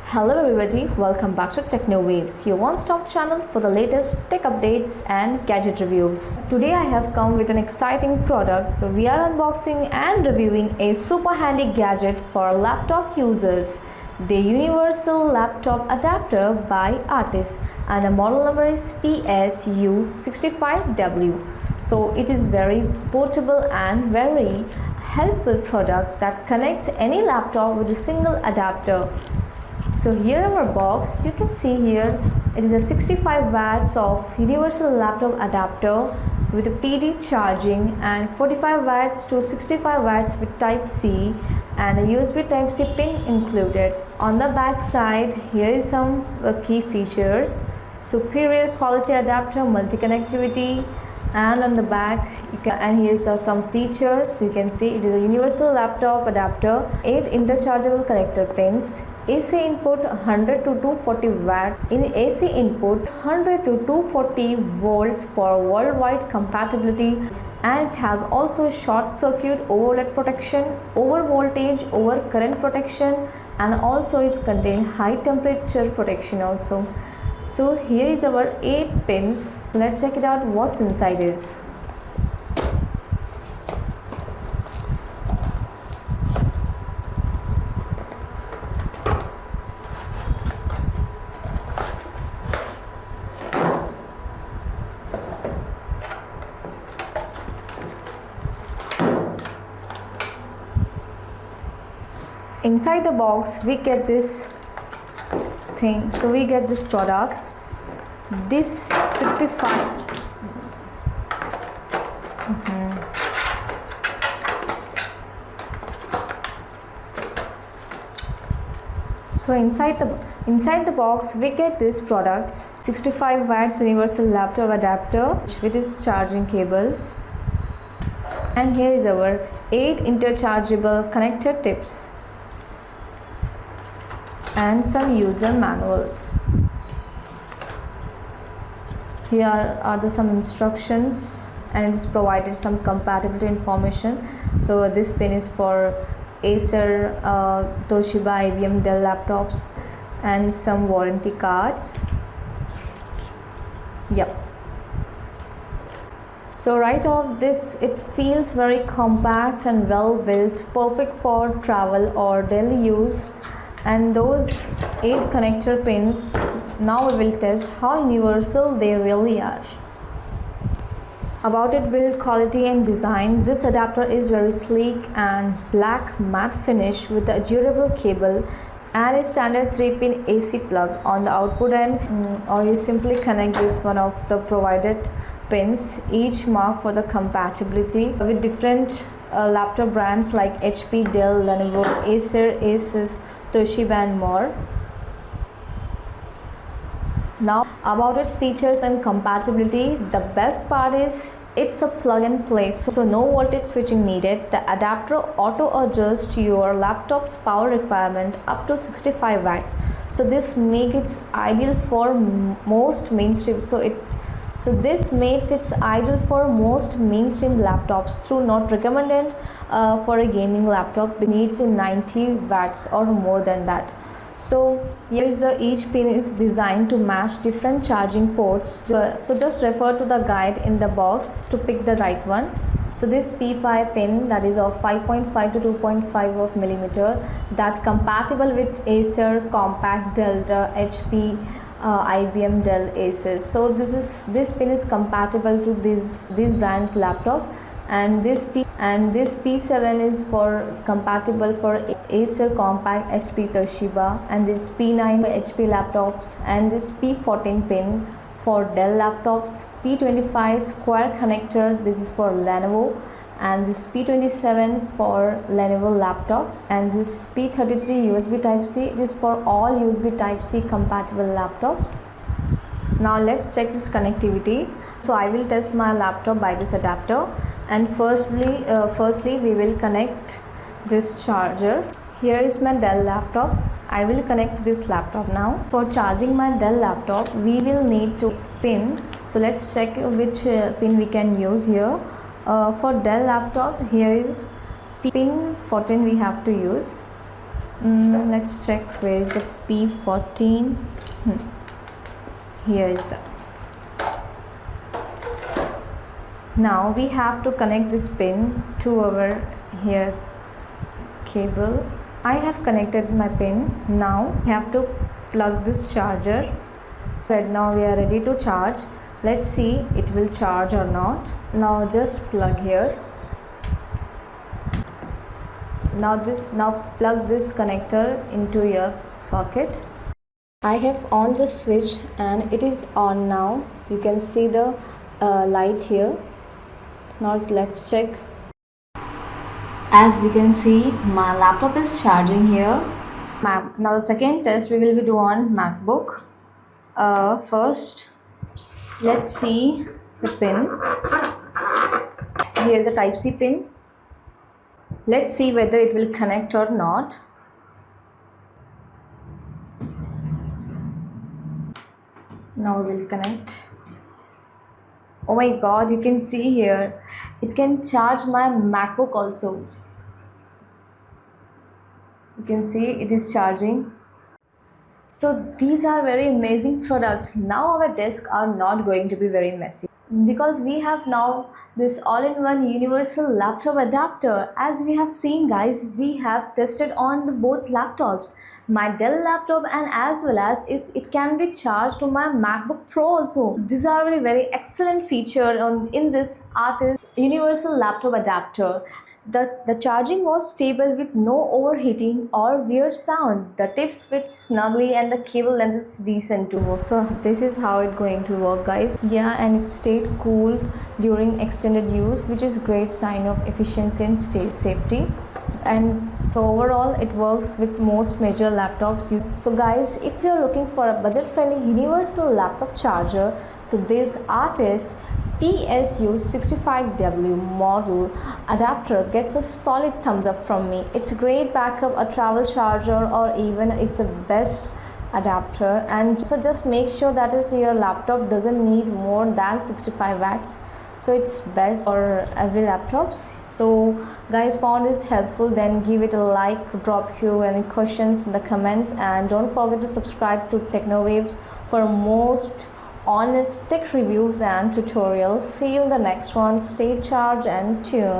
Hello everybody, welcome back to Techno Waves, your one-stop channel for the latest tech updates and gadget reviews. Today I have come with an exciting product. So we are unboxing and reviewing a super handy gadget for laptop users, the Universal Laptop Adapter by Artis, and the model number is PSU65W. So it is very portable and very helpful product that connects any laptop with a single adapter. So here our box, you can see here it is a 65 watts of universal laptop adapter with a PD charging and 45 watts to 65 watts with type C and a USB type C pin included. On the back side, here is some key features: superior quality adapter, multi-connectivity, and on the back here's some features. You can see it is a universal laptop adapter, 8 interchangeable connector pins, AC input 100 to 240 watts, in AC input 100 to 240 volts for worldwide compatibility, and it has also short circuit overload protection, over voltage over current protection, and also it contains high temperature protection also. So here is our 8 pins. Let's check it out what's inside is. Inside the box we get this thing. So we get this product, this 65 So inside the box we get this products, 65 watts universal laptop adapter with its charging cables, and here is our 8 interchangeable connector tips and some user manuals. Here are some instructions, and it is provided some compatibility information. So this pin is for Acer, Toshiba, IBM, Dell laptops, and some warranty cards. Yep. So right off this, it feels very compact and well built, perfect for travel or daily use. And those 8 connector pins, now we will test how universal they really are. About its build quality and design, this adapter is very sleek and black matte finish with a durable cable and a standard 3-pin AC plug on the output end, or you simply connect this one of the provided pins, each marked for the compatibility with different laptop brands like HP, Dell, Lenovo, Acer, Asus, Toshiba, and more. Now about its features and compatibility, the best part is it's a plug and play, so no voltage switching needed. The adapter auto adjusts to your laptop's power requirement up to 65 watts. So this makes it ideal for most mainstream. So this makes it ideal for most mainstream laptops, through not recommended for a gaming laptop needs 90 watts or more than that. So here is each pin is designed to match different charging ports. So just refer to the guide in the box to pick the right one. So this P5 pin, that is of 5.5 to 2.5 of millimeter, that compatible with Acer, Compaq, Delta, HP, IBM, Dell, Asus. So this pin is compatible to these brands laptop, and this P7 is compatible for Acer, Compaq, HP, Toshiba, and this P9 for HP laptops, and this P14 pin for Dell laptops, P25 square connector, this is for Lenovo, and this P27 for Lenovo laptops, and this P33 USB type C, it is for all USB type C compatible laptops. Now let's check this connectivity. So I will test my laptop by this adapter, and firstly we will connect this charger. Here is my Dell laptop. I will connect this laptop now. For charging my Dell laptop, we will need to pin. So let's check which pin we can use here. For Dell laptop, here is pin 14 we have to use. Let's check where is the P14. Here is the. Now we have to connect this pin to our here cable. I have connected my pin. Now we have to plug this charger. Right now we are ready to charge. Let's see it will charge or not. Now just plug here. Now plug this connector into your socket. I have on the switch and it is on now. You can see the light here. Now let's check. As we can see, my laptop is charging here. Now the second test we will be doing on MacBook. First, let's see the pin. Here is the Type-C pin. Let's see whether it will connect or not. Now we will connect. Oh my god, you can see here it can charge my MacBook also. You can see it is charging. So these are very amazing products. Now our desks are not going to be very messy because we have now this all-in-one universal laptop adapter. As we have seen guys, we have tested on both laptops, my Dell laptop and as well as it can be charged to my MacBook Pro also. These are very excellent feature in this Artis universal laptop adapter. The charging was stable with no overheating or weird sound. The tips fit snugly and the cable length is decent to work. So this is how it's going to work guys. Yeah, and it stayed cool during extended use, which is great sign of efficiency and safety. And so overall it works with most major laptops. So guys, if you're looking for a budget-friendly universal laptop charger, so this Artis PSU65W model adapter gets a solid thumbs up from me. It's a great backup, a travel charger, or even it's a best adapter. And so just make sure that is your laptop doesn't need more than 65 watts. So it's best for every laptops. So guys, found this helpful, then give it a like, drop you any questions in the comments, and don't forget to subscribe to Techno Waves for most honest tech reviews and tutorials. See you in the next one. Stay charged and tuned.